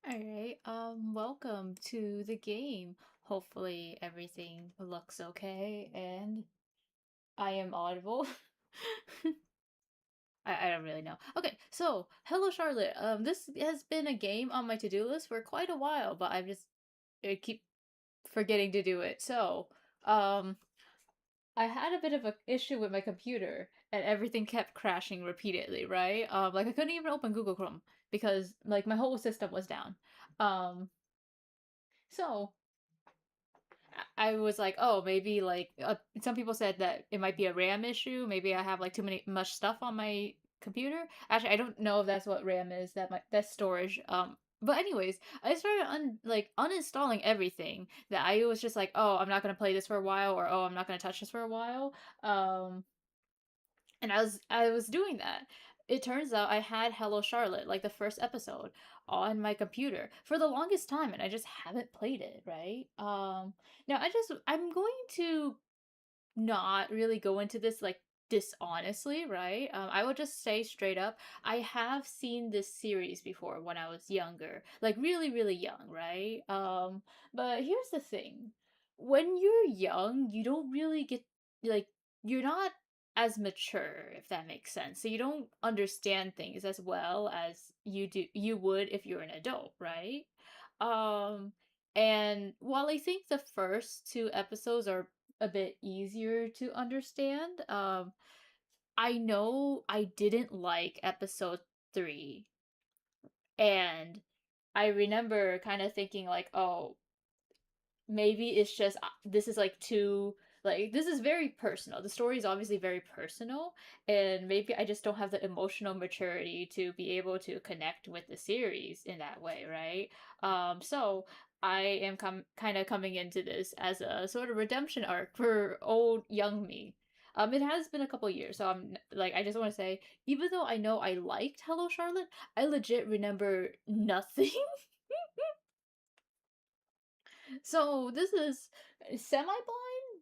Alright, welcome to the game. Hopefully everything looks okay and I am audible. I don't really know. Okay, so hello Charlotte. This has been a game on my to-do list for quite a while, but I keep forgetting to do it. Um, I had a bit of an issue with my computer and everything kept crashing repeatedly, right? Like I couldn't even open Google Chrome because like my whole system was down. Um, so I was like, oh, maybe like some people said that it might be a RAM issue. Maybe I have like too much stuff on my computer. Actually, I don't know if that's what RAM is. That's storage. But anyways, I started uninstalling everything that I was just like, oh, I'm not gonna play this for a while, or oh, I'm not gonna touch this for a while. Um, and I was doing that. It turns out I had Hello Charlotte, like the first episode, on my computer for the longest time, and I just haven't played it, right? Now I'm going to not really go into this like dishonestly, right? I will just say straight up, I have seen this series before when I was younger, like really, really young, right? But here's the thing. When you're young, you don't really get like you're not as mature, if that makes sense. So you don't understand things as well as you would if you're an adult, right? Um and while I think the first two episodes are a bit easier to understand. I know I didn't like episode 3, and I remember kind of thinking like, oh, maybe it's just this is like too like this is very personal. The story is obviously very personal, and maybe I just don't have the emotional maturity to be able to connect with the series in that way, right? So I am kind of coming into this as a sort of redemption arc for old young me. It has been a couple years, so I'm like, I just want to say, even though I know I liked Hello Charlotte, I legit remember nothing. So this is semi-blind.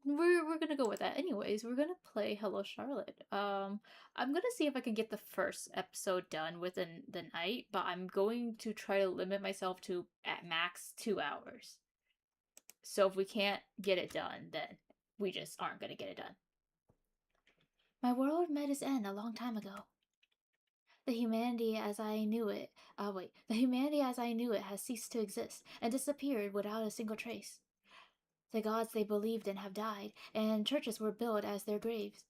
We're gonna go with that. Anyways, we're gonna play Hello Charlotte. I'm gonna see if I can get the first episode done within the night, but I'm going to try to limit myself to at max 2 hours. So if we can't get it done, then we just aren't gonna get it done. My world met its end a long time ago. The humanity as I knew it has ceased to exist and disappeared without a single trace. The gods they believed in have died, and churches were built as their graves.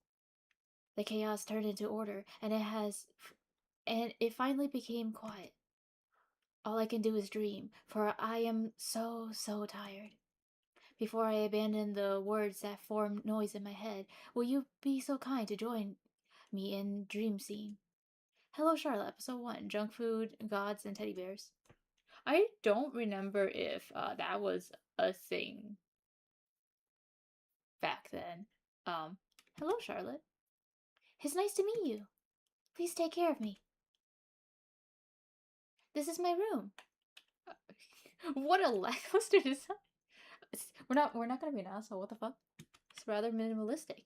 The chaos turned into order, and it finally became quiet. All I can do is dream, for I am so, so tired. Before I abandon the words that form noise in my head, will you be so kind to join me in Dream Scene? Hello, Charlotte, episode 1 Junk Food, Gods, and Teddy Bears. I don't remember if that was a thing back then. Hello, Charlotte. It's nice to meet you. Please take care of me. This is my room. What a lackluster design. We're not gonna be an asshole. What the fuck? It's rather minimalistic.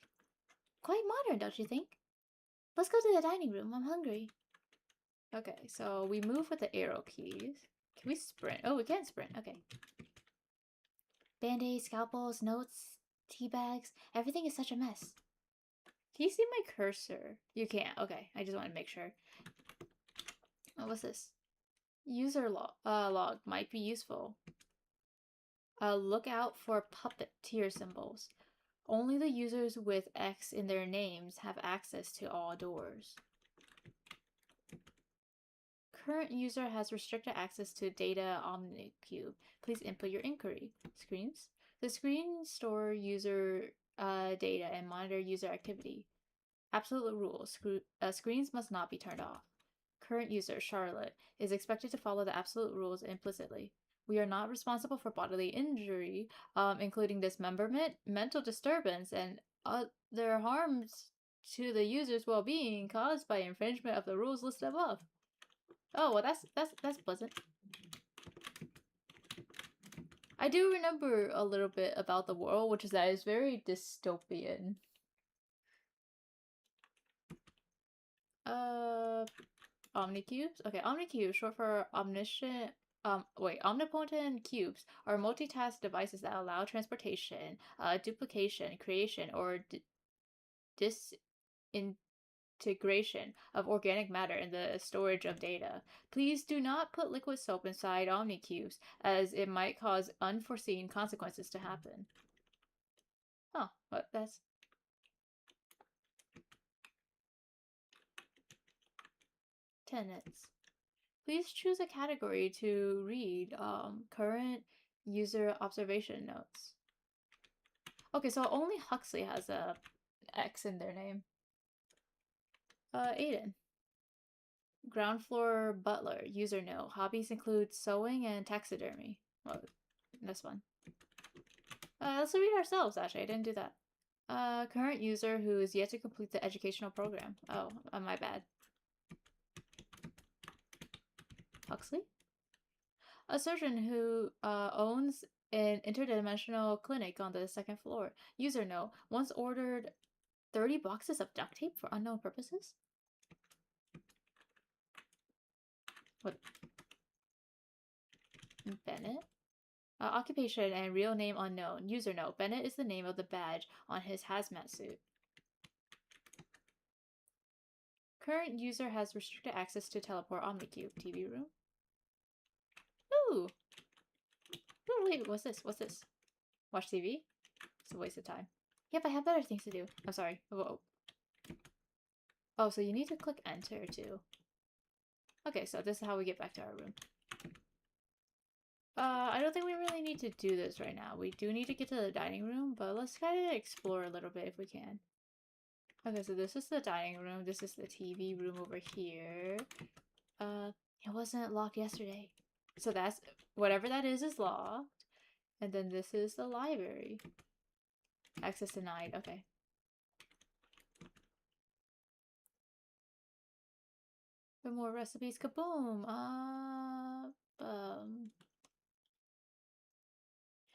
Quite modern, don't you think? Let's go to the dining room. I'm hungry. Okay, so we move with the arrow keys. Can we sprint? Oh, we can't sprint. Okay. Band-aids, scalpels, notes, tea bags. Everything is such a mess. Can you see my cursor? You can't. Okay, I just want to make sure. Oh, what's this? User log might be useful. Look out for puppeteer symbols. Only the users with X in their names have access to all doors. Current user has restricted access to data OmniCube. Please input your inquiry. Screens. The screens store user data and monitor user activity. Absolute rules. Screens must not be turned off. Current user, Charlotte, is expected to follow the absolute rules implicitly. We are not responsible for bodily injury, including dismemberment, mental disturbance, and other harms to the user's well-being caused by infringement of the rules listed above. Oh, well, that's pleasant. I do remember a little bit about the world, which is that it's very dystopian. Omnicubes? Okay, omnicube, short for omniscient Omnipotent cubes are multitask devices that allow transportation, duplication, creation, or disintegration of organic matter in the storage of data. Please do not put liquid soap inside omnicubes, as it might cause unforeseen consequences to happen. Huh, but that's tenants. Please choose a category to read current user observation notes. Okay, so only Huxley has a X in their name. Aiden. Ground floor butler. User note. Hobbies include sewing and taxidermy. Well, that's fun. Let's read ourselves, actually. I didn't do that. Current user who is yet to complete the educational program. Oh, my bad. Huxley? A surgeon who owns an interdimensional clinic on the second floor. User note. Once ordered 30 boxes of duct tape for unknown purposes? What? Bennett? Occupation and real name unknown. User note. Bennett is the name of the badge on his hazmat suit. Current user has restricted access to teleport Omnicube. TV room? Ooh! Ooh, wait, what's this? What's this? Watch TV? It's a waste of time. Yep, I have better things to do. I'm sorry. Whoa. Oh, so you need to click enter too. Okay, so this is how we get back to our room. I don't think we really need to do this right now. We do need to get to the dining room, but let's kind of explore a little bit if we can. Okay, so this is the dining room. This is the TV room over here. It wasn't locked yesterday. So that's, whatever that is locked. And then this is the library. Access denied, okay. For more recipes, kaboom!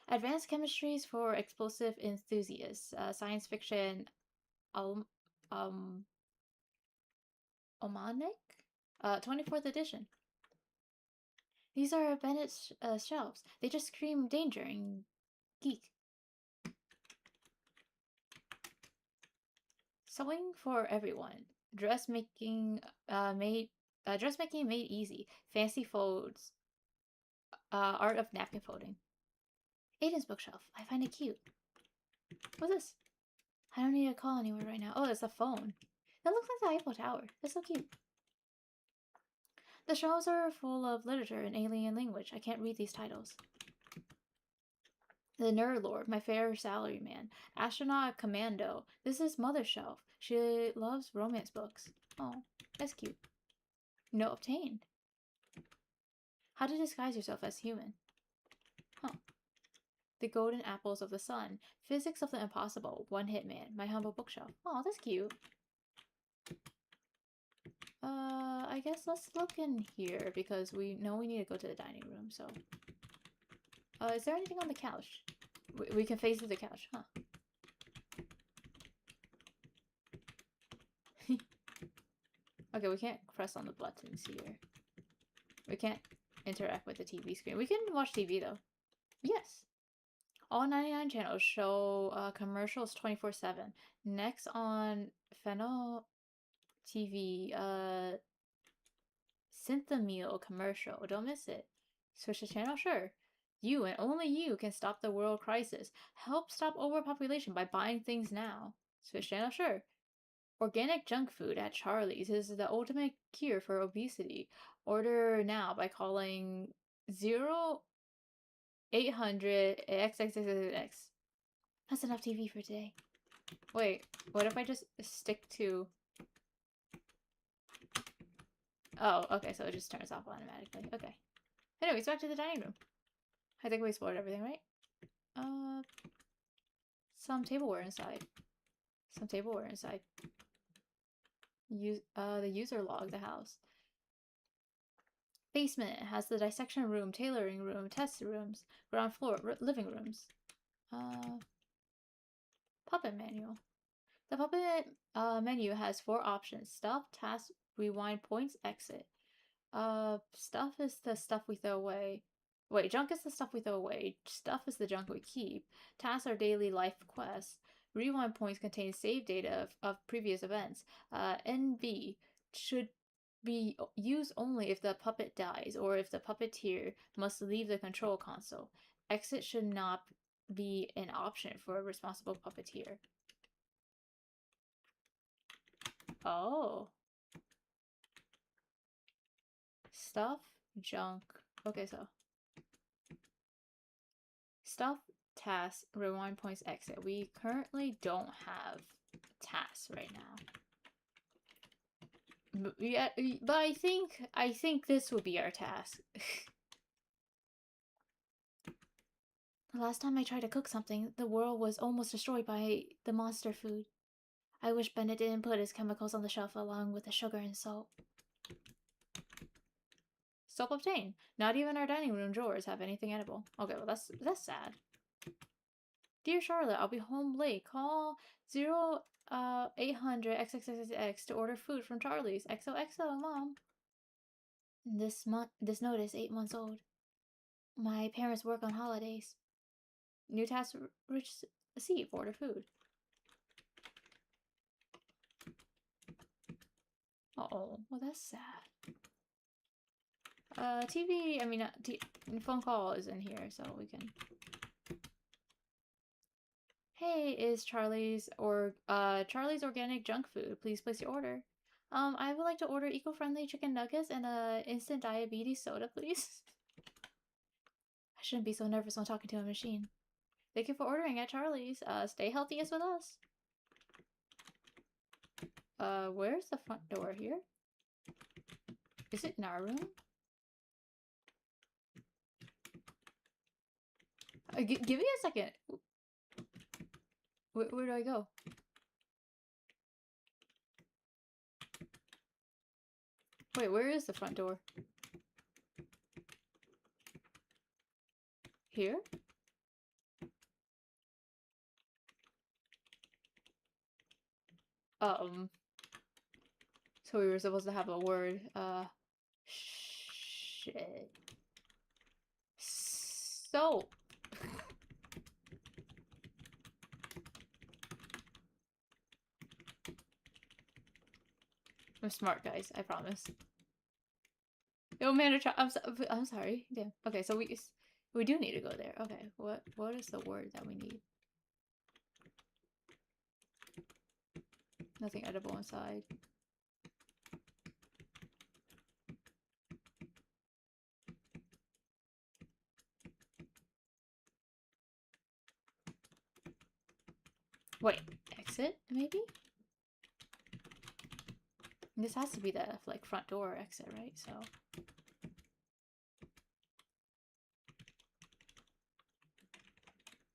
Advanced chemistries for explosive enthusiasts. Science fiction, Almanac? 24th edition. These are Bennett's shelves. They just scream danger and geek. Sewing for everyone. Dressmaking made easy. Fancy folds. Art of napkin folding. Aiden's bookshelf. I find it cute. What's this? I don't need to call anyone right now. Oh, it's a phone. That looks like the Eiffel Tower. That's so cute. The shelves are full of literature in alien language. I can't read these titles. The Nerd Lord, my fair salary man. Astronaut Commando. This is Mother's shelf. She loves romance books. Oh, that's cute. Note obtained. How to disguise yourself as human. Huh. The Golden Apples of the Sun. Physics of the Impossible. One Hit Man. My humble bookshelf. Oh, that's cute. I guess let's look in here because we know we need to go to the dining room, so. Is there anything on the couch? We can face the couch, huh? Okay, we can't press on the buttons here. We can't interact with the TV screen. We can watch TV though. Yes. All 99 channels show commercials 24/7. Next on Fennel TV, Synthamil commercial. Don't miss it. Switch the channel? Sure. You and only you can stop the world crisis. Help stop overpopulation by buying things now. Switch channel? Sure. Organic junk food at Charlie's is the ultimate cure for obesity. Order now by calling 0800 XXXX. That's enough TV for today. Wait, what if I just stick to... Oh, okay, so it just turns off automatically. Okay. Anyways, back to the dining room. I think we explored everything, right? Some tableware inside. Some tableware inside. The user log, the house. Basement has the dissection room, tailoring room, test rooms, ground floor, living rooms. Puppet manual. The puppet menu has 4 options: stop, task, rewind, points, exit. Stuff is the stuff we throw away. Wait, junk is the stuff we throw away. Stuff is the junk we keep. Tasks are daily life quests. Rewind points contain save data of previous events. NV should be used only if the puppet dies or if the puppeteer must leave the control console. Exit should not be an option for a responsible puppeteer. Oh. Stuff, junk. Okay, so. Stuff, tasks, rewind points, exit. We currently don't have tasks right now. Yeah, but I think this will be our task. The last time I tried to cook something, the world was almost destroyed by the monster food. I wish Bennett didn't put his chemicals on the shelf along with the sugar and salt. Soap obtained. Not even our dining room drawers have anything edible. Okay, well that's sad. Dear Charlotte, I'll be home late. Call 0800 XXXX to order food from Charlie's. XOXO, Mom. This note is 8 months old. My parents work on holidays. New task receive. Order food. Uh-oh. Well, that's sad. TV, I mean, phone call is in here, so we can... Hey, is Charlie's organic junk food. Please place your order. I would like to order eco-friendly chicken nuggets and a instant diabetes soda, please. I shouldn't be so nervous when talking to a machine. Thank you for ordering at Charlie's. Stay healthy as with us. Where's the front door here? Is it in our room? Give me a second. Where do I go? Wait, where is the front door? Here? So we were supposed to have a word. Shit. So. I'm smart, guys. I promise. No man, I'm sorry. Damn. Okay, so we do need to go there. Okay, what is the word that we need? Nothing edible inside. Wait, exit maybe? This has to be the like front door exit, right? So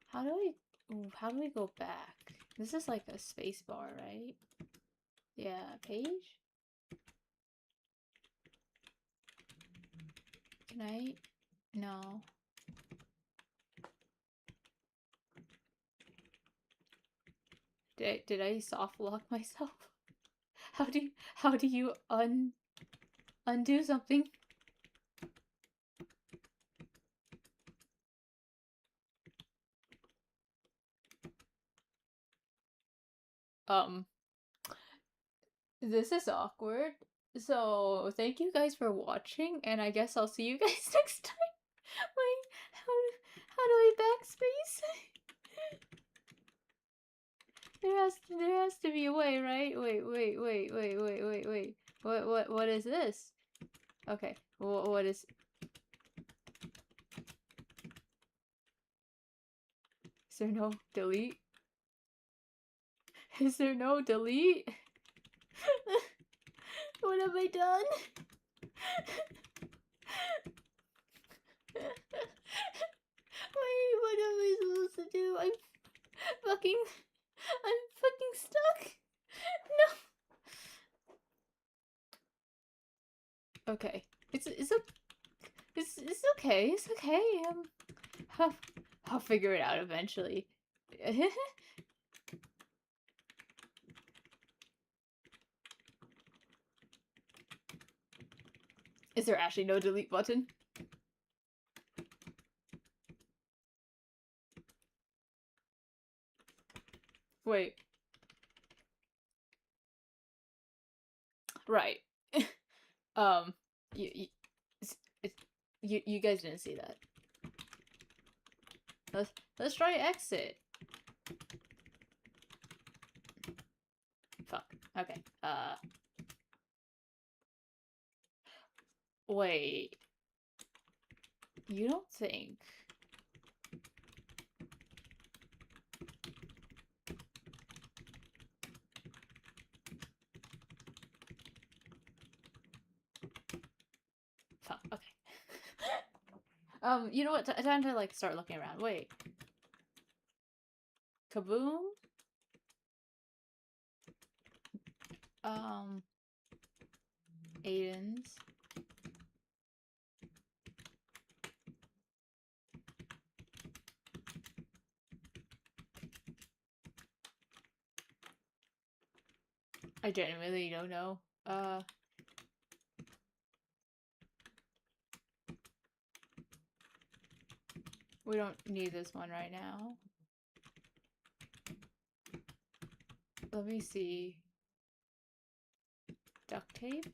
how do we go back? This is like a space bar, right? Yeah, page? Can I? No. Did I soft lock myself? How do you undo something? This is awkward. So, thank you guys for watching, and I guess I'll see you guys next time. Wait, how do I backspace? There has to be a way, right? Wait. What is this? Okay. What is... Is there no delete? Is there no delete? What have I done? Wait, what am I supposed to do? I'm fucking stuck. No. Okay. It's okay. It's okay. I'll figure it out eventually. Is there actually no delete button? Wait. Right. um, you, it's, you guys didn't see that. Let's try exit. Fuck. Okay. Wait. You don't think... Fuck. Okay. You know what? Time to like start looking around. Wait. Kaboom? Aiden's. I genuinely don't know. We don't need this one right now. Let me see. Duct tape?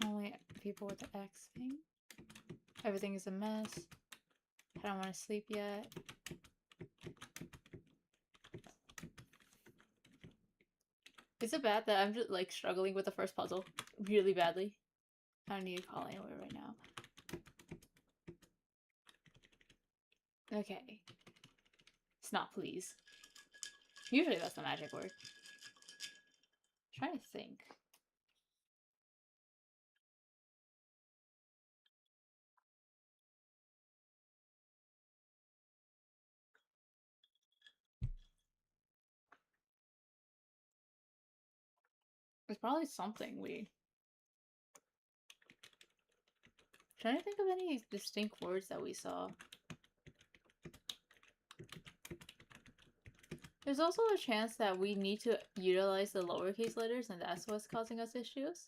Only people with the X thing. Everything is a mess. I don't want to sleep yet. Is it bad that I'm just like struggling with the first puzzle really badly? I don't need to call anywhere right now. Okay. It's not please. Usually that's the magic word. I'm trying to think. There's probably something we... Trying to think of any distinct words that we saw. There's also a chance that we need to utilize the lowercase letters and that's what's causing us issues.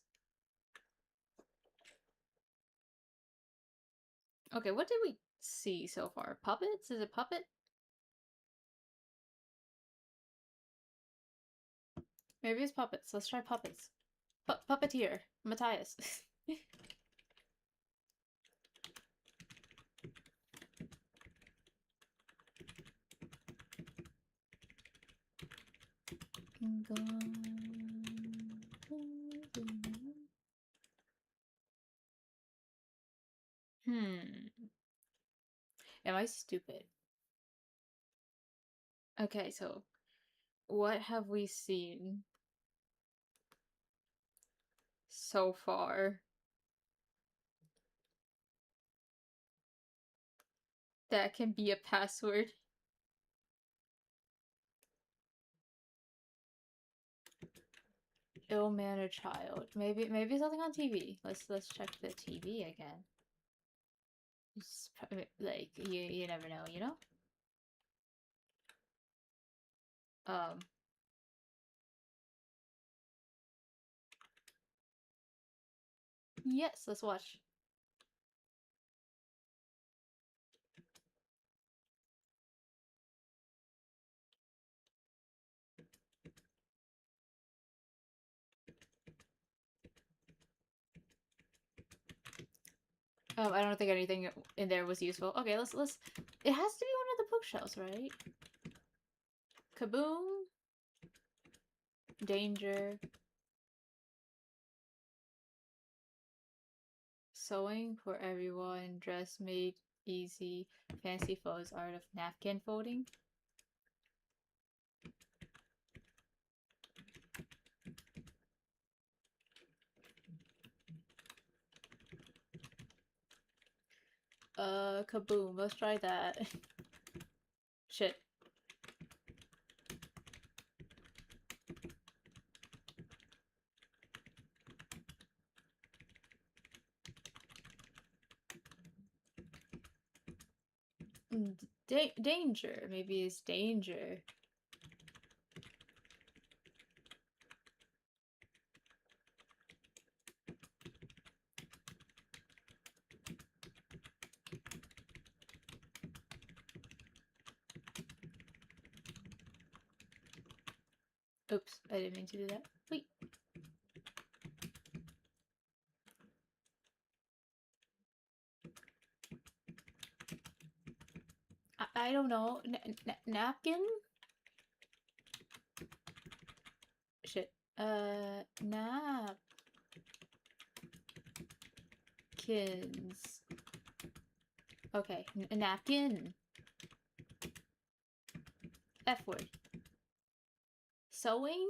Okay, what did we see so far? Puppets? Is it puppet? Maybe it's puppets. Let's try puppets. Puppeteer. Matthias. Am I stupid? Okay, so what have we seen so far that can be a password? Ill-mannered child. Maybe something on TV. Let's check the TV again. It's like you never know, you know? Yes, let's watch. I don't think anything in there was useful. Okay, let's it has to be one of the bookshelves, right? Kaboom. Danger. Sewing for everyone. Dress made easy. Fancy foes. Art of napkin folding. Kaboom. Let's try that. Shit. Danger. Maybe it's danger. Oops, I didn't mean to do that. Wait. I don't know. Napkin? Shit. Napkins. Okay, napkin. F word. Sewing?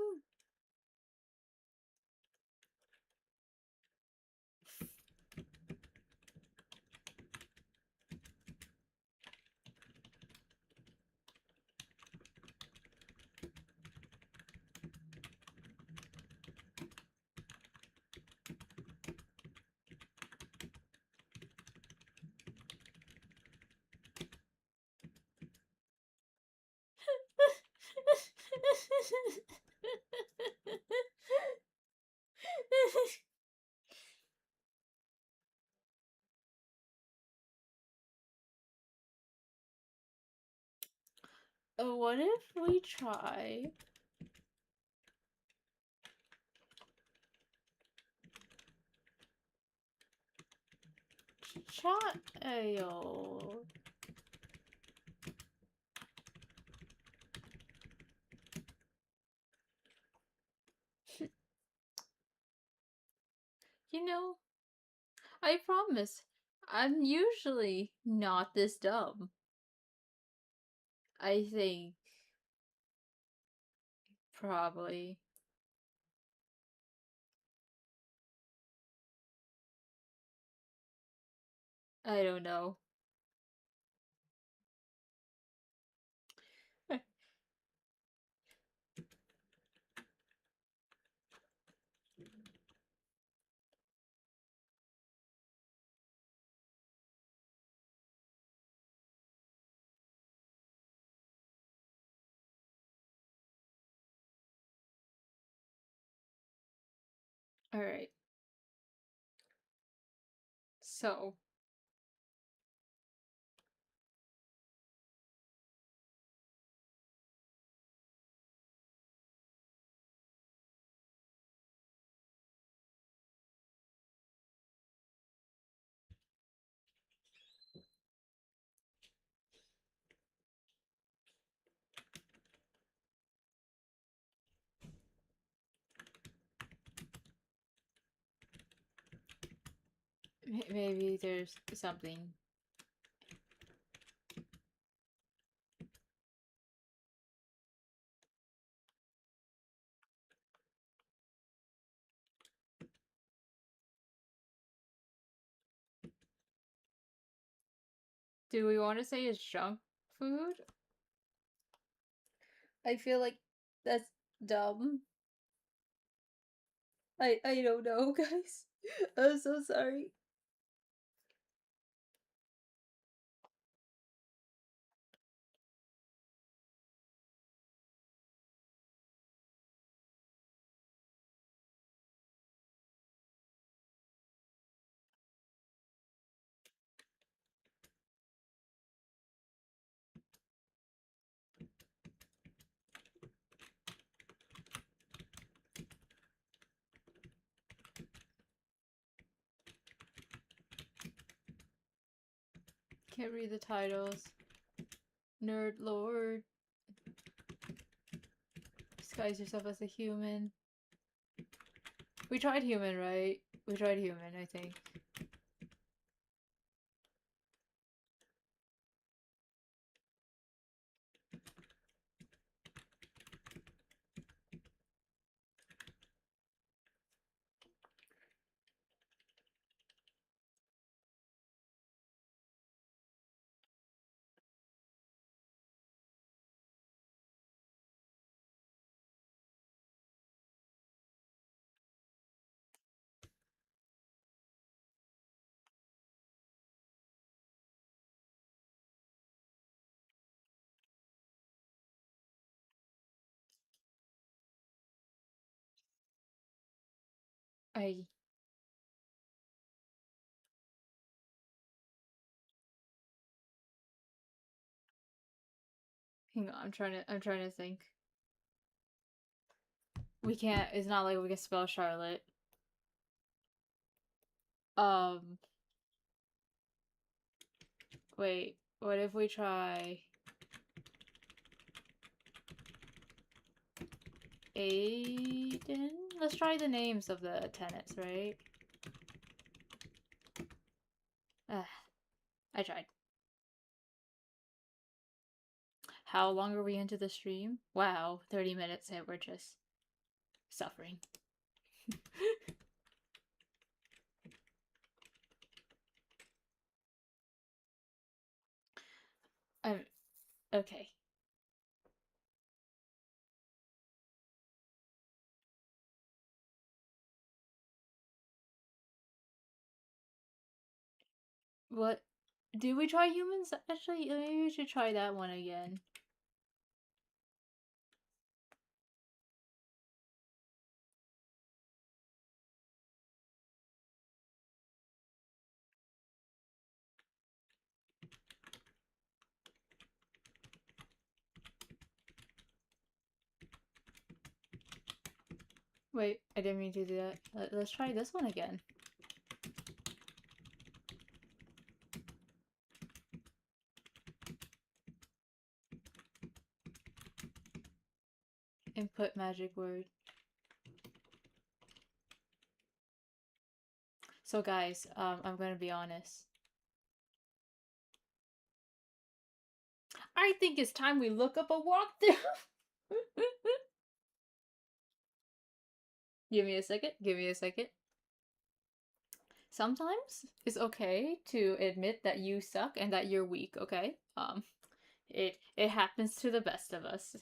What if we try child? You know, I promise, I'm usually not this dumb. I think probably. I don't know. Alright. So, maybe there's something. Do we want to say it's junk food? I feel like that's dumb. I don't know, guys. I'm so sorry. Can't read the titles. Nerd Lord. Disguise yourself as a human. We tried human, right? We tried human, I think. I hang on, I'm trying to think. We can't. It's not like we can spell Charlotte. Um. Wait. What if we try Aiden? Let's try the names of the tenants, right? I tried. How long are we into the stream? Wow, 30 minutes and we're just suffering. I'm okay. What? Did we try humans? Actually, maybe we should try that one again. Wait, I didn't mean to do that. Let's try this one again. Input magic word. So guys, I'm gonna be honest. I think it's time we look up a walkthrough. Give me a second. Give me a second. Sometimes it's okay to admit that you suck and that you're weak, okay? It happens to the best of us.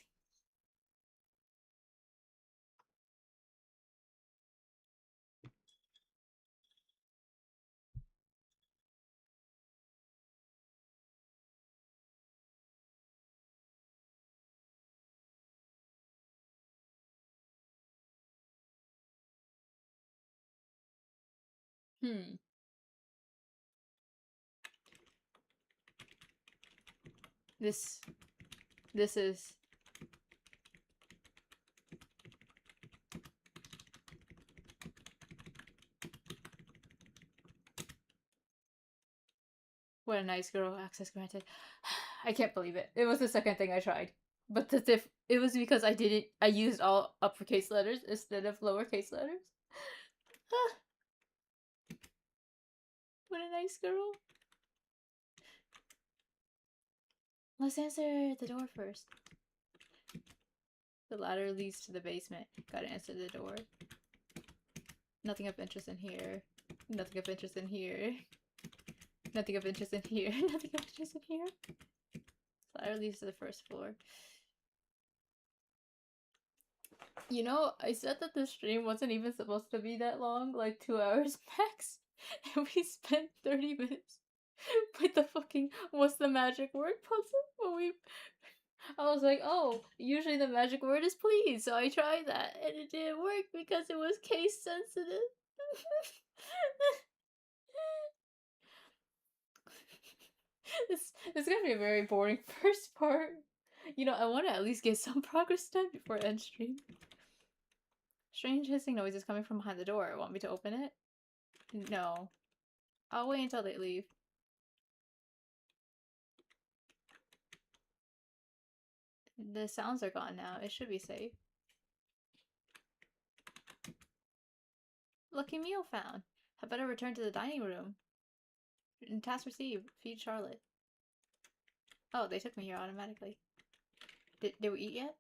Hmm. This this is what a nice girl. Access granted. I can't believe it. It was the second thing I tried. But it was because I used all uppercase letters instead of lowercase letters. What a nice girl. Let's answer the door first. The ladder leads to the basement. Gotta answer the door. Nothing of interest in here. Nothing of interest in here. Nothing of interest in here. Nothing of interest in here. The ladder leads to the first floor. You know, I said that the stream wasn't even supposed to be that long, like 2 hours max. And we spent 30 minutes with the fucking what's the magic word puzzle? I was like, oh, usually the magic word is please, so I tried that and it didn't work because it was case sensitive. It's gonna be a very boring first part. You know, I want to at least get some progress done before end stream. Strange hissing noises coming from behind the door. Want me to open it? No. I'll wait until they leave. The sounds are gone now. It should be safe. Lucky meal found. I better return to the dining room. Task received. Feed Charlotte. Oh, they took me here automatically. Did we eat yet?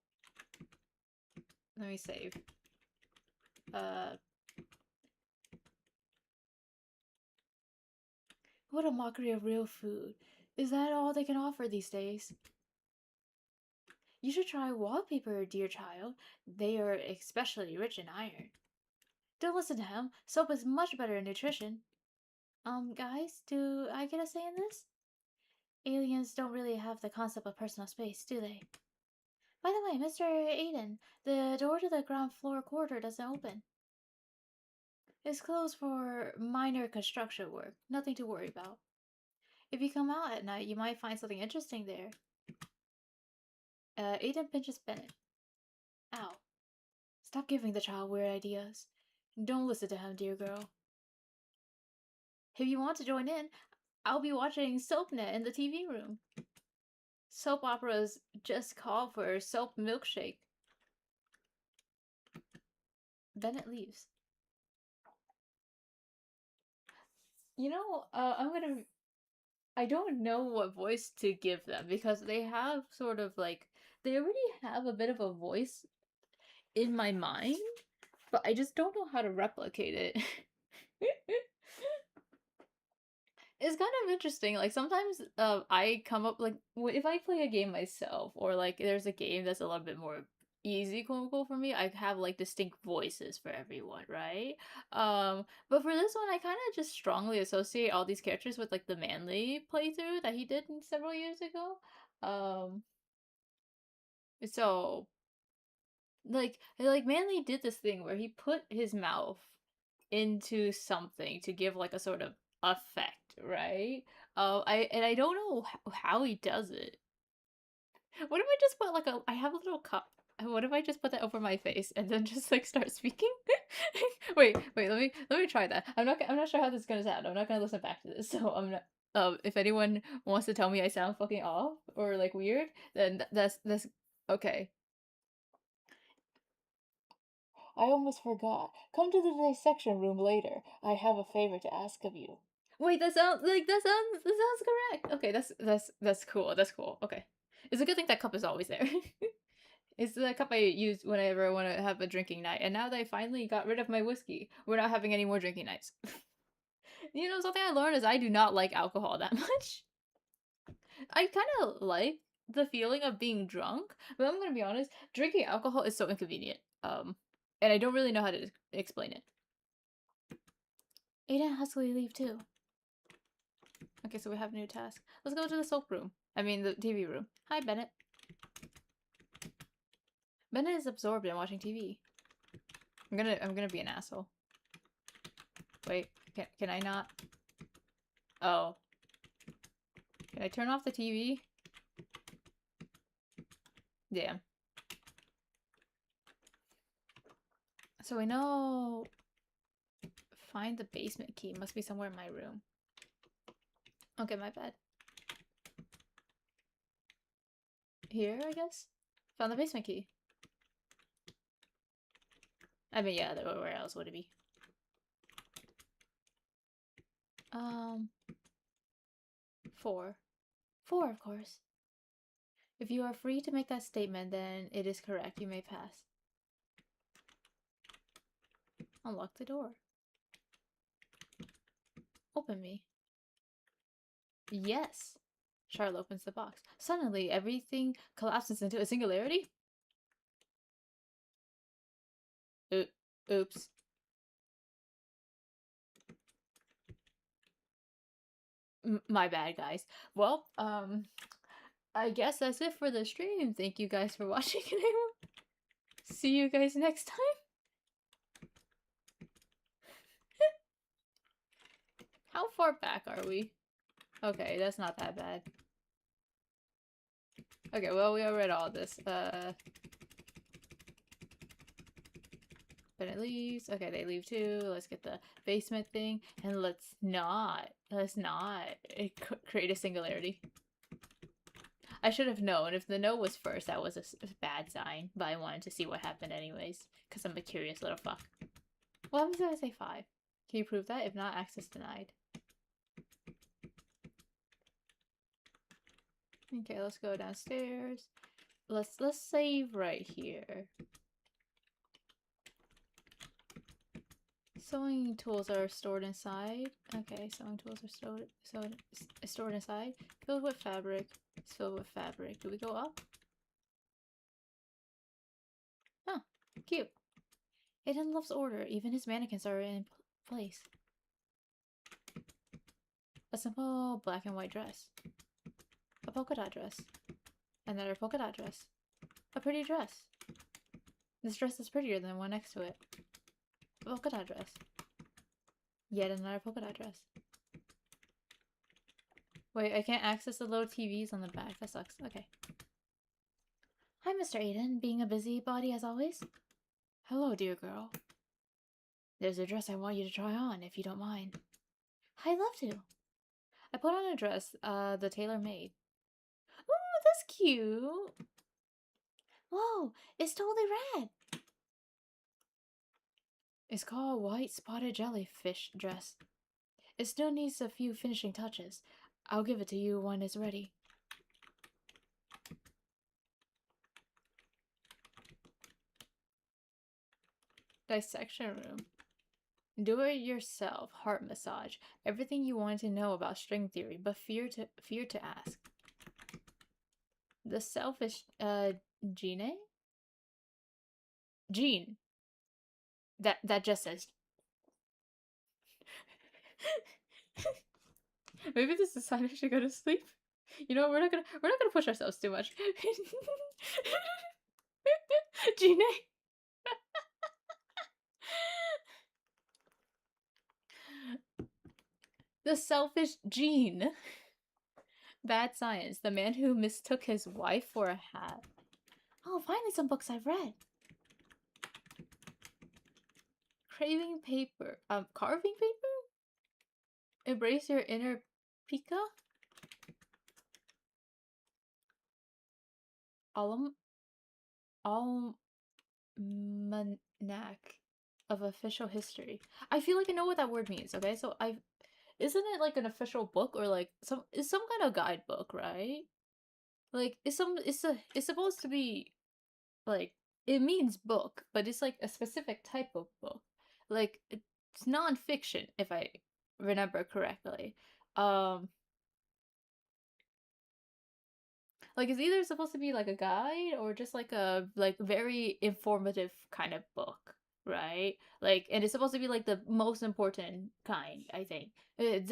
Let me save. What a mockery of real food. Is that all they can offer these days? You should try wallpaper, dear child. They are especially rich in iron. Don't listen to him. Soap is much better in nutrition. Guys, do I get a say in this? Aliens don't really have the concept of personal space, do they? By the way, Mr. Aiden, the door to the ground floor corridor doesn't open. It's closed for minor construction work. Nothing to worry about. If you come out at night, you might find something interesting there. Aiden pinches Bennett. Ow. Stop giving the child weird ideas. Don't listen to him, dear girl. If you want to join in, I'll be watching SoapNet in the TV room. Soap operas just call for soap milkshake. Bennett leaves. You know, I don't know what voice to give them because they have sort of like, they already have a bit of a voice in my mind, but I just don't know how to replicate it. It's kind of interesting. Like sometimes I come up like if I play a game myself or like there's a game that's a little bit more easy quote unquote for me, I have like distinct voices for everyone, right? But for this one I kind of just strongly associate all these characters with like the Manly playthrough that he did several years ago. Um so like Manly did this thing where he put his mouth into something to give like a sort of effect, right? I don't know how he does it. What if I just put like I have a little cup. What if I just put that over my face and then just like start speaking? wait, let me try that. I'm not sure how this is gonna sound. I'm not gonna listen back to this, so I'm not. If anyone wants to tell me I sound fucking off or like weird, then that's okay. I almost forgot. Come to the dissection room later. I have a favor to ask of you. Wait, that sounds correct. Okay, that's cool. That's cool. Okay. It's a good thing that cup is always there. It's the cup I use whenever I want to have a drinking night. And now that I finally got rid of my whiskey, we're not having any more drinking nights. You know, something I learned is I do not like alcohol that much. I kind of like the feeling of being drunk, but I'm gonna be honest, drinking alcohol is so inconvenient. And I don't really know how to explain it. Aiden has to leave too. Okay, so we have a new task. Let's go to the soap room. I mean, the TV room. Hi, Bennett. Bennett is absorbed in watching TV. I'm gonna be an asshole. Wait, can I not? Oh. Can I turn off the TV? Damn. So we know... Find the basement key. Must be somewhere in my room. Okay, my bad. Here, I guess? Found the basement key. I mean, yeah, where else would it be? 4. 4, of course. If you are free to make that statement, then it is correct. You may pass. Unlock the door. Open me. Yes. Charlotte opens the box. Suddenly, everything collapses into a singularity. Oops. My bad, guys. Well, I guess that's it for the stream. Thank you guys for watching. See you guys next time. How far back are we? Okay, that's not that bad. Okay, well, we already read all this. But it leaves. Okay, they leave too. Let's get the basement thing. And let's not create a singularity. I should have known. If the no was first, that was a bad sign. But I wanted to see what happened anyways. Because I'm a curious little fuck. What happens if I say 5? Can you prove that? If not, access denied. Okay, let's go downstairs. Let's save right here. Sewing tools are stored inside. Okay, sewing tools are stored inside. Filled with fabric. It's filled with fabric. Do we go up? Huh, cute. Aiden loves order. Even his mannequins are in place. A simple black and white dress. A polka dot dress. Another polka dot dress. A pretty dress. This dress is prettier than the one next to it. A polka dot dress. Yet another polka dot dress. Wait, I can't access the little TVs on the back. That sucks. Okay. Hi, Mr. Aiden. Being a busybody as always? Hello, dear girl. There's a dress I want you to try on, if you don't mind. I'd love to. I put on a dress the tailor made. Ooh, that's cute. Whoa, it's totally red. It's called White Spotted Jellyfish Dress. It still needs a few finishing touches. I'll give it to you when it's ready. Dissection room. Do it yourself. Heart massage. Everything you wanted to know about string theory, but fear to ask. The selfish Gene? Gene. That just says. Maybe this is a sign I should go to sleep. You know what? We're not gonna push ourselves too much. Gene. The selfish Gene. Bad Science. The man who mistook his wife for a hat. Oh, finally some books I've read. Craving paper. Carving paper? Embrace your inner Pika? Almanac of official history. I feel like I know what that word means, okay? So I isn't it like an official book or like some kind of guidebook, right? Like it's supposed to be like it means book, but it's like a specific type of book. Like it's non-fiction if I remember correctly. Um like it's either supposed to be like a guide or just like a like very informative kind of book, right? Like and it's supposed to be like the most important kind, I think. This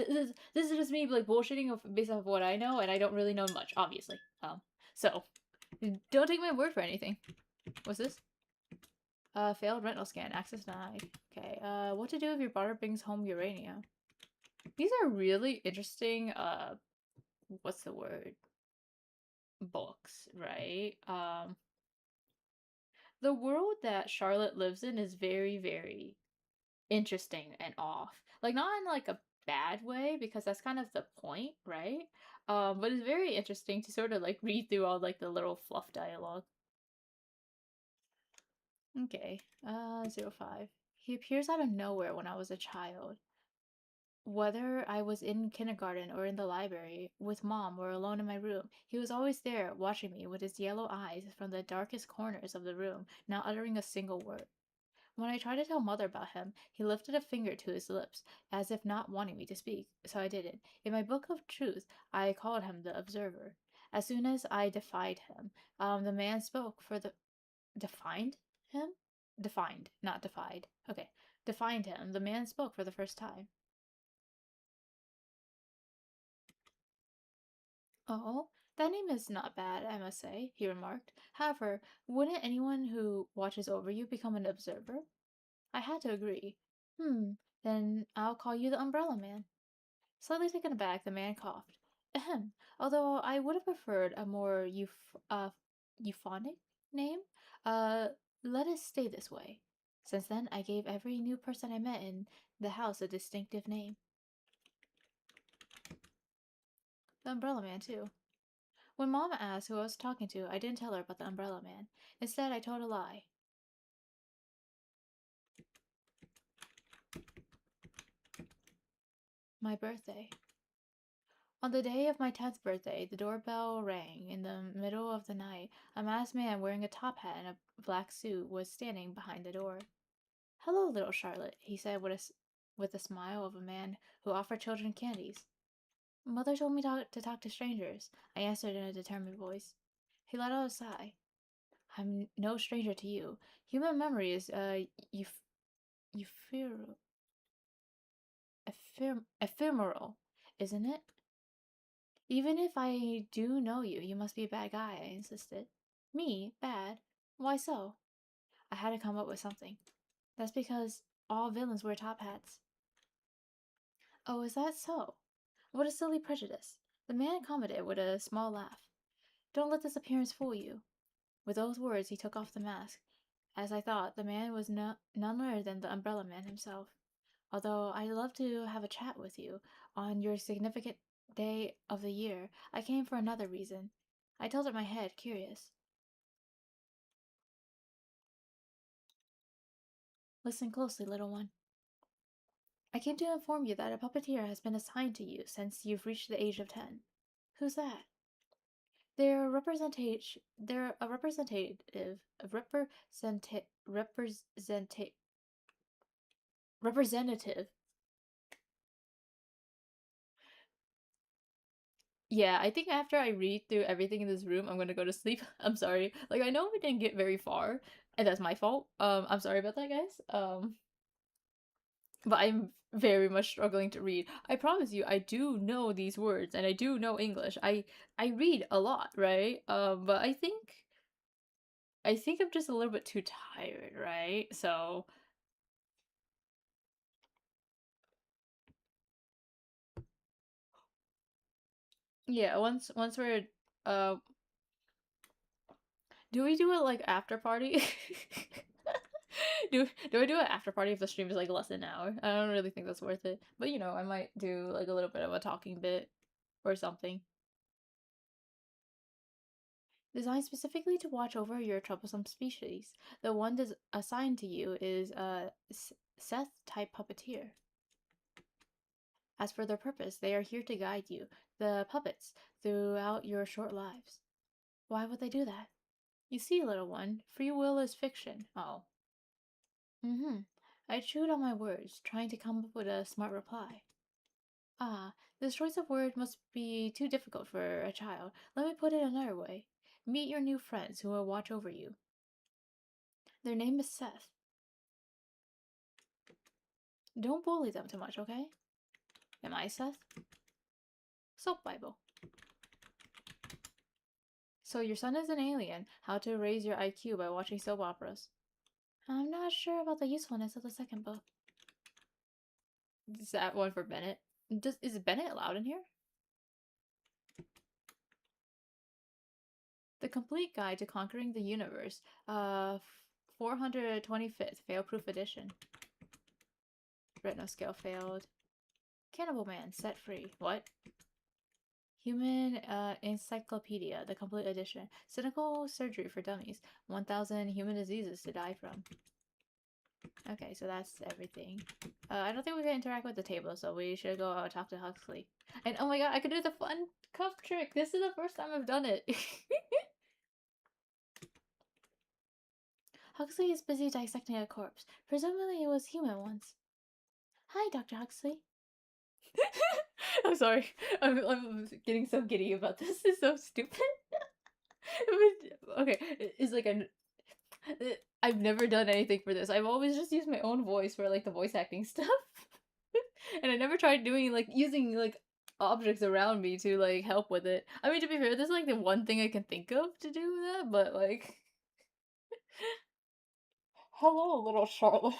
is just me like bullshitting based off of what I know and I don't really know much, obviously. So don't take my word for anything. What's this? Failed retinal scan. Access denied. Okay. What to do if your daughter brings home uranium? These are really interesting. What's the word? Books, right? The world that Charlotte lives in is very, very interesting and off. Like not in like a bad way because that's kind of the point, right? But it's very interesting to sort of like read through all like the little fluff dialogue. Okay. 05. He appears out of nowhere when I was a child. Whether I was in kindergarten or in the library, with mom or alone in my room, he was always there, watching me with his yellow eyes from the darkest corners of the room, not uttering a single word. When I tried to tell mother about him, he lifted a finger to his lips, as if not wanting me to speak, so I didn't. In my book of truth, I called him the observer. As soon as I defied him, the man spoke for the defined him? Defined, not defied. Okay. Defined him. The man spoke for the first time. Oh, that name is not bad, I must say, he remarked. However, wouldn't anyone who watches over you become an observer? I had to agree. Then I'll call you the Umbrella Man. Slightly taken aback, the man coughed. Ahem. Although I would have preferred a more euphonic name, uh, let us stay this way. Since then, I gave every new person I met in the house a distinctive name. The Umbrella Man, too. When Mama asked who I was talking to, I didn't tell her about the Umbrella Man. Instead, I told a lie. My birthday. On the day of my 10th birthday, the doorbell rang in the middle of the night. A masked man wearing a top hat and a black suit was standing behind the door. Hello, little Charlotte, he said with a smile of a man who offered children candies. Mother told me to talk to strangers, I answered in a determined voice. He let out a sigh. I'm no stranger to you. Human memory is, ephemeral, ephemeral, isn't it? Even if I do know you, you must be a bad guy, I insisted. Me? Bad? Why so? I had to come up with something. That's because all villains wear top hats. Oh, is that so? What a silly prejudice. The man commented with a small laugh. Don't let this appearance fool you. With those words, he took off the mask. As I thought, the man was none other than the Umbrella Man himself. Although I'd love to have a chat with you on your significant day of the year, I came for another reason. I tilted my head, curious. Listen closely, little one. I came to inform you that a puppeteer has been assigned to you since you've reached the age of 10. Who's that? They're a representation. They're a representative. Representative. Yeah, I think after I read through everything in this room, I'm gonna go to sleep. I'm sorry. Like I know we didn't get very far, and that's my fault. I'm sorry about that, guys. But I'm very much struggling to read. I promise you, I do know these words and I do know English. I read a lot, right? But I think I'm just a little bit too tired, right? So yeah, once we're uh do we do it like after party? do I do an after party if the stream is like less than an hour? I don't really think that's worth it. But you know, I might do like a little bit of a talking bit or something. Designed specifically to watch over your troublesome species. The one assigned to you is a Seth type puppeteer. As for their purpose, they are here to guide you, the puppets, throughout your short lives. Why would they do that? You see, little one, free will is fiction. Oh. Mm-hmm. I chewed on my words, trying to come up with a smart reply. Ah, this choice of word must be too difficult for a child. Let me put it another way. Meet your new friends who will watch over you. Their name is Seth. Don't bully them too much, okay? Am I Seth? Soap Bible. So your son is an alien. How to raise your IQ by watching soap operas. I'm not sure about the usefulness of the second book. Is that one for Bennett? Is Bennett allowed in here? The Complete Guide to Conquering the Universe. 425th fail-proof edition. Retinal scale failed. Cannibal Man set free. What? Human Encyclopedia, the complete edition. Cynical surgery for dummies. 1,000 human diseases to die from. Okay, so that's everything. I don't think we can interact with the table, so we should go talk to Huxley. And oh my god, I could do the fun cup trick! This is the first time I've done it! Huxley is busy dissecting a corpse. Presumably it was human once. Hi, Dr. Huxley. I'm sorry. I'm getting so giddy about this. It's so stupid. Okay, it's like I've never done anything for this. I've always just used my own voice for like the voice acting stuff. And I never tried doing like using like objects around me to like help with it. I mean, to be fair, this is like the one thing I can think of to do that, but like hello, little Charlotte.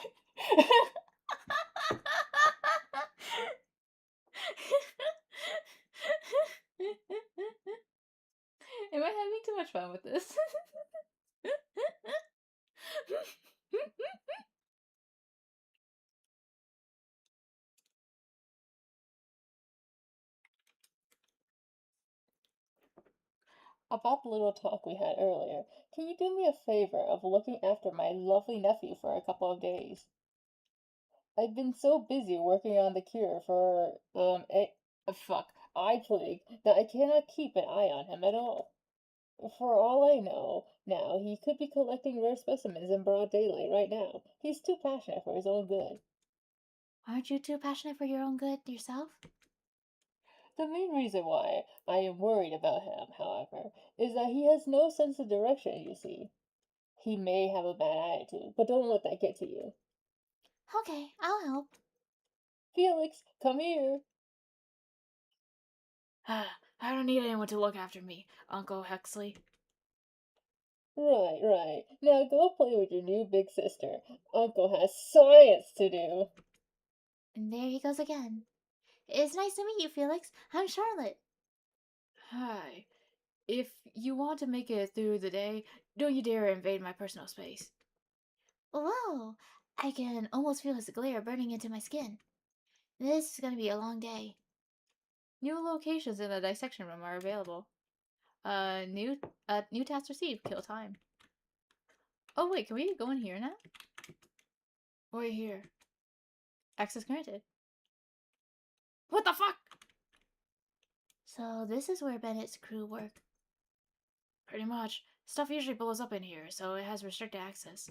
Am I having too much fun with this? About the little talk we had earlier, can you do me a favor of looking after my lovely nephew for a couple of days? I've been so busy working on the cure for, eye plague that I cannot keep an eye on him at all. For all I know, now, he could be collecting rare specimens in broad daylight right now. He's too passionate for his own good. Aren't you too passionate for your own good yourself? The main reason why I am worried about him, however, is that he has no sense of direction, you see. He may have a bad attitude, but don't let that get to you. Okay, I'll help. Felix, come here. I don't need anyone to look after me, Uncle Huxley. Right, right. Now go play with your new big sister. Uncle has science to do. And there he goes again. It's nice to meet you, Felix. I'm Charlotte. Hi. If you want to make it through the day, don't you dare invade my personal space. Whoa! I can almost feel his glare burning into my skin. This is gonna be a long day. New locations in the dissection room are available. New task received. Kill time. Oh wait, can we go in here now? We're here. Access granted. What the fuck? So this is where Bennett's crew work. Pretty much. Stuff usually blows up in here, so it has restricted access.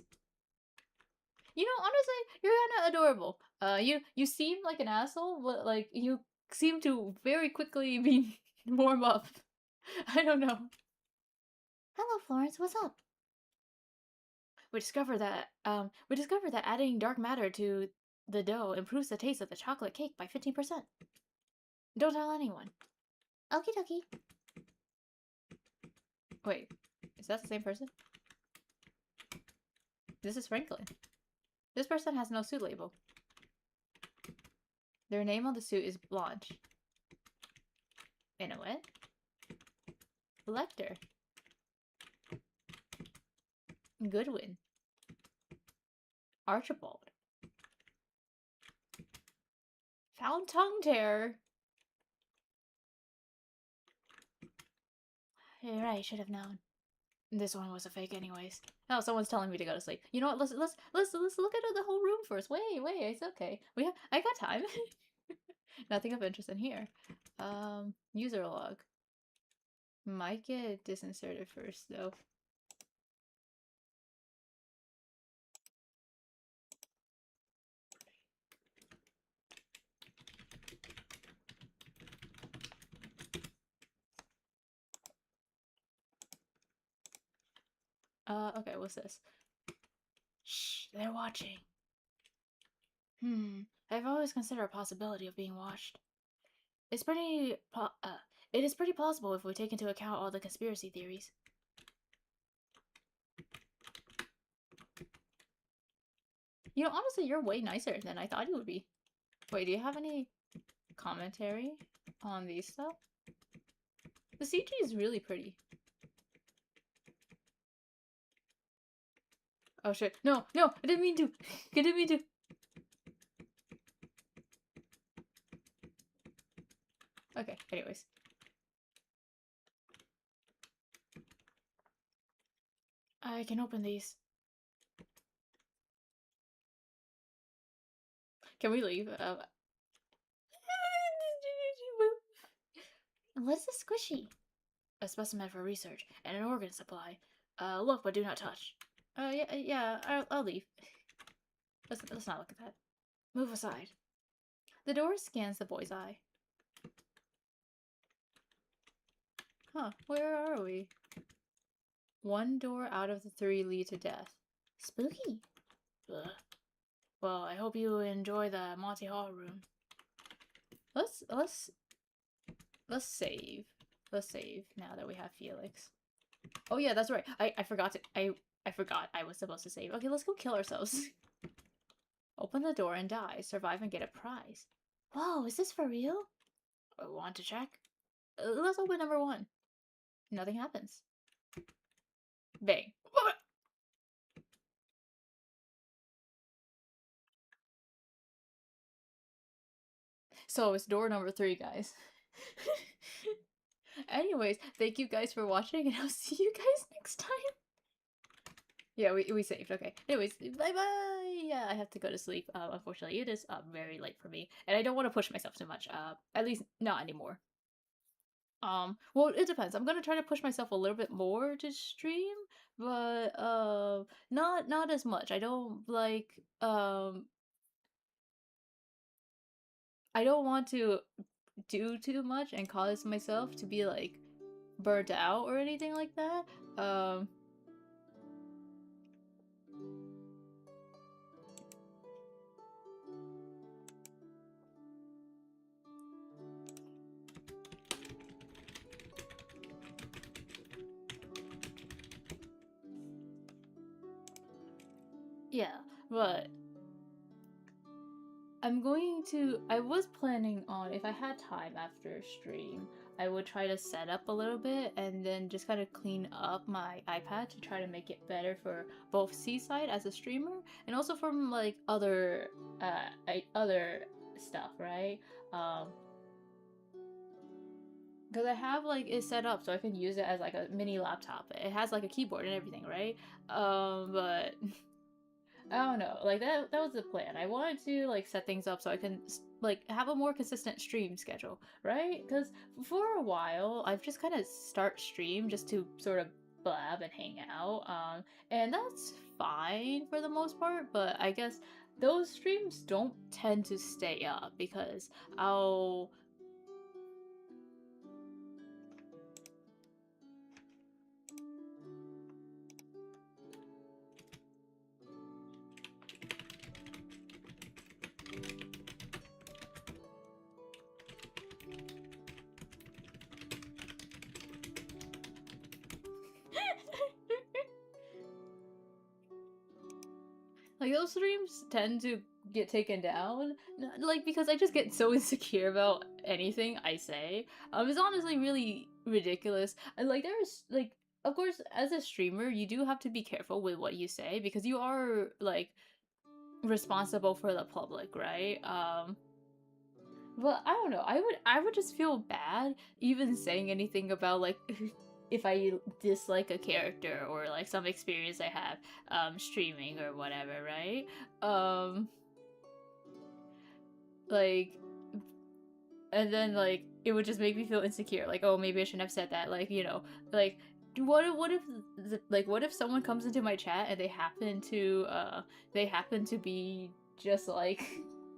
You know, honestly, you're kind of adorable. You seem like an asshole, but like you seem to very quickly be warm up. I don't know. Hello, Florence. What's up? We discovered that adding dark matter to the dough improves the taste of the chocolate cake by 15%. Don't tell anyone. Okie dokie. Wait, is that the same person? This is Franklin. This person has no suit label. Their name on the suit is Blanche. Inuit. Lecter. Goodwin. Archibald. Found tongue tear. You're right. Should have known. This one was a fake, anyways. Oh, someone's telling me to go to sleep. You know what? Let's look at the whole room first. Wait, it's okay. I got time. Nothing of interest in here. User log. Might get disinserted first though. Okay, what's this? Shh, they're watching. I've always considered a possibility of being watched. It's pretty, it is pretty plausible if we take into account all the conspiracy theories. You know, honestly, you're way nicer than I thought you would be. Wait, do you have any commentary on these stuff? The CG is really pretty. Oh shit. No, I didn't mean to. I didn't mean to. Okay, anyways. I can open these. Can we leave? What is this squishy? A specimen for research and an organ supply. Look, but do not touch. I'll leave. Let's not look at that. Move aside. The door scans the boy's eye. Huh, where are we? One door out of the 3 lead to death. Spooky. Ugh. Well, I hope you enjoy the Monty Hall room. Let's save. Let's save now that we have Felix. Oh yeah, that's right. I forgot to I forgot I was supposed to save. Okay, let's go kill ourselves. Open the door and die. Survive and get a prize. Whoa, is this for real? Want to check? Let's open number 1. Nothing happens. Bang. So it's door number 3, guys. Anyways, thank you guys for watching, and I'll see you guys next time. Yeah, we saved. Okay. Anyways, bye-bye. Yeah, I have to go to sleep. Unfortunately, it is very late for me, and I don't want to push myself too much. At least not anymore. Well, it depends. I'm gonna try to push myself a little bit more to stream, but not as much. I don't like I don't want to do too much and cause myself to be like burnt out or anything like that. Yeah, but I was planning on, if I had time after stream, I would try to set up a little bit and then just kind of clean up my iPad to try to make it better for both Seaside as a streamer and also from like other stuff, right? Um, because I have like it set up so I can use it as like a mini laptop. It has like a keyboard and everything, right? But I don't know. Like that was the plan. I wanted to like set things up so I can like have a more consistent stream schedule, right? Cuz for a while I've just kind of start stream just to sort of blab and hang out. And that's fine for the most part, but I guess those streams don't tend to stay up because I'll like those streams tend to get taken down, like because I just get so insecure about anything I say. It's honestly really ridiculous. And like there's like, of course, as a streamer, you do have to be careful with what you say because you are like responsible for the public, right? But I don't know. I would just feel bad even saying anything about like if I dislike a character or like some experience I have streaming or whatever, right? Um like and then like it would just make me feel insecure. Like, oh, maybe I shouldn't have said that. Like, like what if someone comes into my chat and they happen to be just like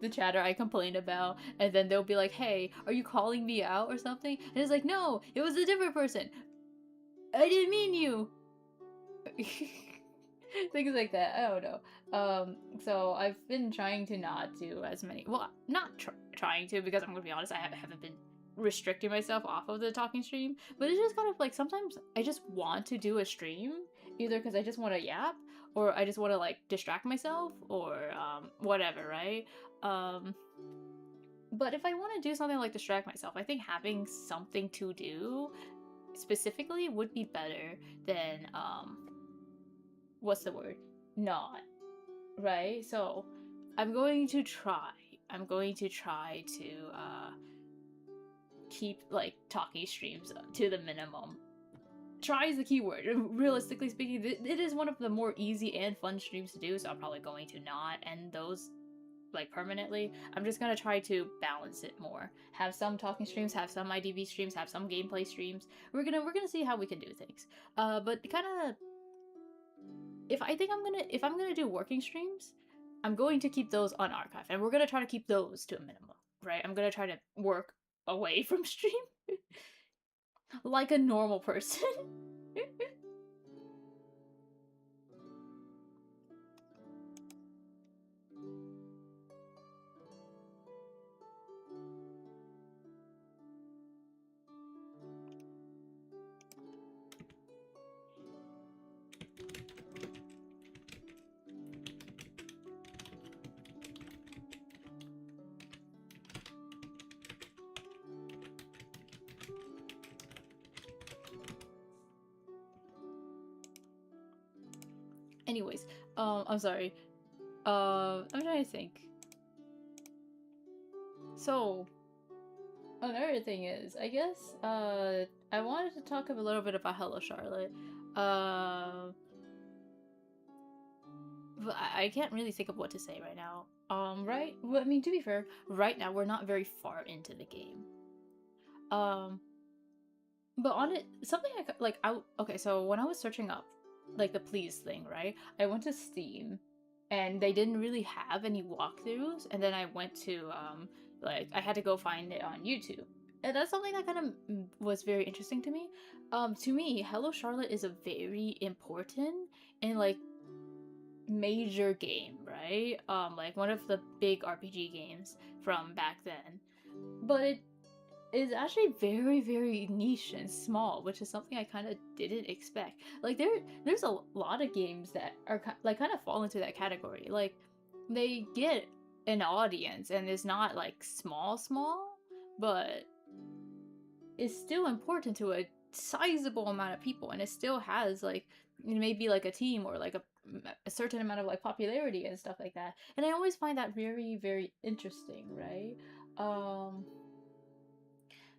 the chatter I complained about, and then they'll be like, "Hey, are you calling me out or something?" And it's like, "No, it was a different person. I didn't mean you." Things like that. I don't know. So I've been trying to not do as many. Well, not trying to because I'm gonna be honest. I haven't been restricting myself off of the talking stream, but it's just kind of like sometimes I just want to do a stream either because I just want to yap or I just want to like distract myself or whatever, right? Um, but if I want to do something like distract myself, I think having something to do specifically would be better than what's the word? Not, right? So I'm going to try. I'm going to try to keep like talking streams to the minimum. Try is the keyword. Realistically speaking, it is one of the more easy and fun streams to do, so I'm probably going to not end those like permanently. I'm just gonna try to balance it more. Have some talking streams, have some IDV streams, have some gameplay streams. We're gonna see how we can do things. But kind of if I'm gonna do working streams, I'm going to keep those on archive, and we're gonna try to keep those to a minimum, right? I'm gonna try to work away from stream like a normal person. Anyways, I'm sorry. I'm trying to think. So, another thing is, I guess, I wanted to talk a little bit about Hello Charlotte. Uh, but I can't really think of what to say right now. Right? Well, I mean, to be fair, right now we're not very far into the game. Um, but on it, something okay, so when I was searching up, like the please thing, right? I went to Steam, and they didn't really have any walkthroughs, and then I went to like I had to go find it on YouTube. And that's something that kind of was very interesting to me. To me, Hello Charlotte is a very important and like major game, right? Like one of the big RPG games from back then. But it is actually very, very niche and small, which is something I kind of didn't expect. Like there's a lot of games that are like kind of fall into that category. Like they get an audience and it's not like small, but is still important to a sizable amount of people, and it still has like maybe like a team or like a certain amount of like popularity and stuff like that. And I always find that very very interesting, right? Um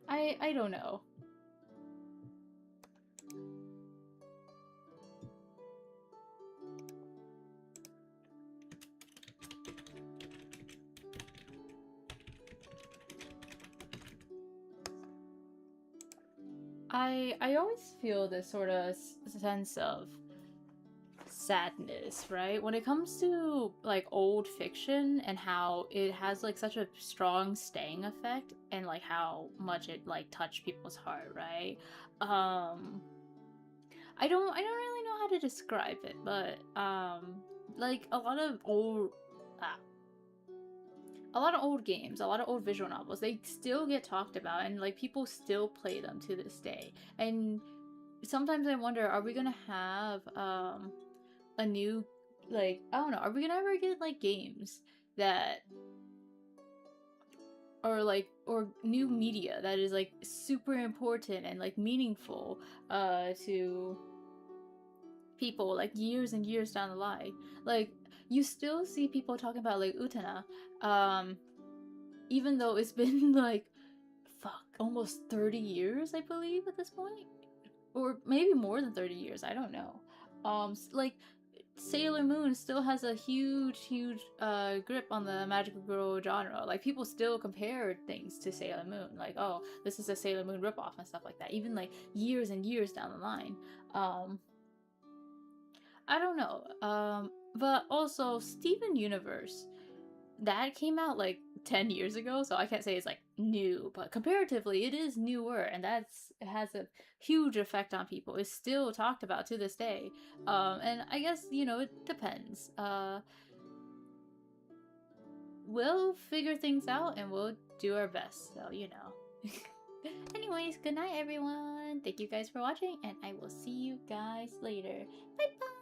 I don't know. I always feel this sort of sense of sadness, right? When it comes to like old fiction and how it has like such a strong staying effect and like how much it like touched people's heart, right? Um I don't really know how to describe it, but like ah, a lot of old games, a lot of old visual novels, they still get talked about and like people still play them to this day. And sometimes I wonder, are we gonna have a new like I don't know, are we gonna ever get like games that or like or new media that is like super important and like meaningful to people like years and years down the line? Like you still see people talking about like Utana, um even though it's been like fuck almost 30 years I believe at this point, or maybe more than 30 years, I don't know. Like Sailor Moon still has a huge grip on the magical girl genre. Like people still compare things to Sailor Moon, like oh this is a Sailor Moon ripoff and stuff like that, even like years and years down the line. um I don't know. But also Steven Universe, that came out like 10 years ago, so I can't say it's like new, but comparatively it is newer, and that's it has a huge effect on people. It's still talked about to this day. And I guess, it depends. We'll figure things out and we'll do our best, so. Anyways, good night everyone. Thank you guys for watching, and I will see you guys later. Bye bye.